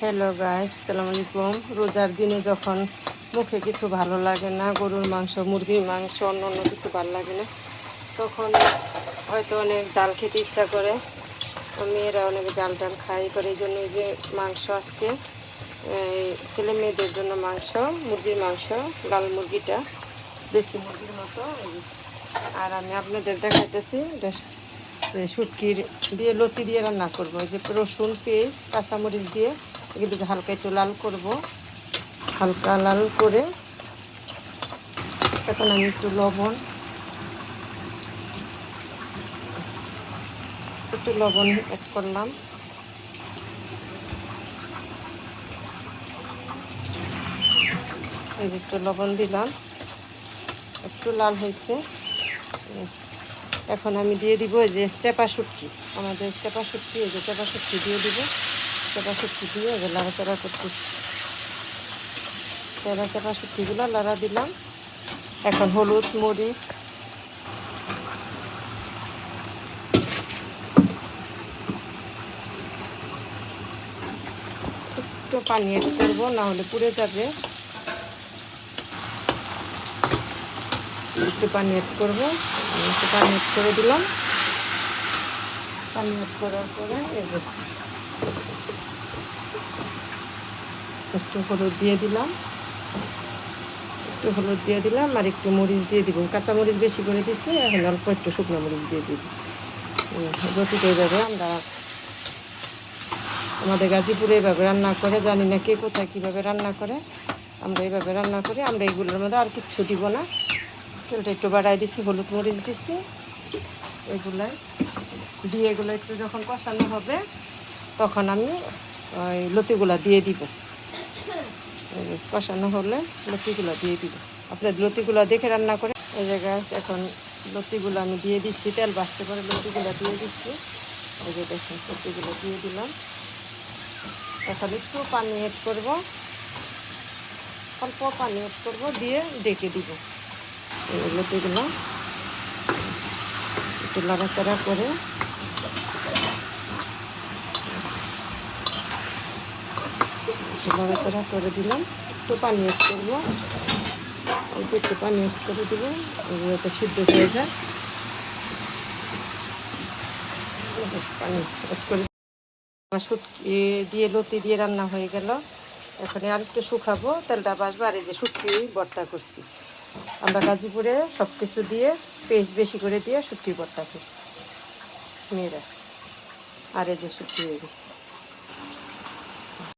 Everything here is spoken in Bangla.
হ্যালো গাইস, আসসালামু আলাইকুম। রোজার দিনে যখন মুখে কিছু ভালো লাগে না, গরুর মাংস, মুরগির মাংস, অন্য কিছু ভালো লাগে না, তখন হয়তো অনেক জাল খেতে ইচ্ছা করে। মেয়েরা অনেক জাল টাল খাই করে, এই জন্য এই যে মাংস আজকে ছেলে মেয়েদের জন্য মাংস, মুরগির মাংস, লাল মুরগিটা দেশি মুরগির মতো। আর আমি আপনাদের দেখাইতেছি শুটকির দিয়ে লতি দিয়ে রান্না করবো। এই যে রসুন, পেঁয়াজ, কাঁচামরিচ দিয়ে এগুলোকে হালকা একটু লাল করব। হালকা লাল করে এখন আমি একটু লবণ অ্যাড করলাম। এই যে একটু লবণ দিলাম, একটু লাল হয়েছে। এখন আমি দিয়ে দিব এই যে চেপা শুটকি, আমাদের চেপা শুটকি, এই যে চেপা শুটকি দিয়ে দিব। চেপা শুটকি দিয়ে এই যে লাড়াচাড়া করতেছি। চেপা শুটকিগুলো লাড়া দিলাম। এখন হলুদ, মরিচ, একটু পানি অ্যাড করবো, না হলে পুড়ে যাবে। একটু পানি অ্যাড করবো, একটু পানি অ্যাড করে দিলাম। পানি অ্যাড করার পরে এই যে একটু হলুদ দিয়ে দিলাম, আর একটু মরিচ দিয়ে দিব। কাঁচা মরিচ বেশি করে দিচ্ছি, এখন অল্প একটু শুকনো মরিচ দিয়ে দিব। রুটিতে এইভাবে আমরা আমাদের গাজীপুরে এইভাবে রান্না করে, জানি না কে কোথায় কীভাবে রান্না করে, আমরা এইভাবে রান্না করি। আমরা এইগুলোর মধ্যে আর কিচ্ছু দিব না, তেলটা একটু বাড়াই দিছি, হলুদ মরিচ দিছি, এগুলাই দিয়ে এগুলো একটু যখন কষানো হবে তখন আমি ওই লতিগুলা দিয়ে দিব। কষানো হলে লতিগুলো দিয়ে দিব। আপনার লতিগুলো দেখে রান্না করে। এই জায়গায় এখন লতিগুলো আমি দিয়ে দিচ্ছি, তেল বাড়তে পরে লতিগুলো দিয়ে দিচ্ছি। এই যে দেখুন, লতিগুলো দিয়ে দিলাম। এখন একটু পানি অ্যাড করব, অল্প পানি অ্যাড করবো, দিয়ে ডেকে দিব। এই লতিগুলো একটু লাড়াচাড়া করে লাড়াচাড়া করে দিলাম। একটু পানি অ্যাড করবো, অল্প একটু পানি অ্যাড করে দিব, যাতে সিদ্ধ হয়ে যায়। পানি অ্যাড করে শুটকি দিয়ে লতি দিয়ে রান্না হয়ে গেল। এখন আর একটু শুকাবো, তেলটা বাসবো। আর এই যে শুটকি ভর্তা করছি, আমরা গাজীপুরে সব কিছু দিয়ে পেস্ট বেশি করে দিয়ে শুটকি ভর্তা করি মেয়েরা। আর এই যে শুটকি হয়ে গেছে।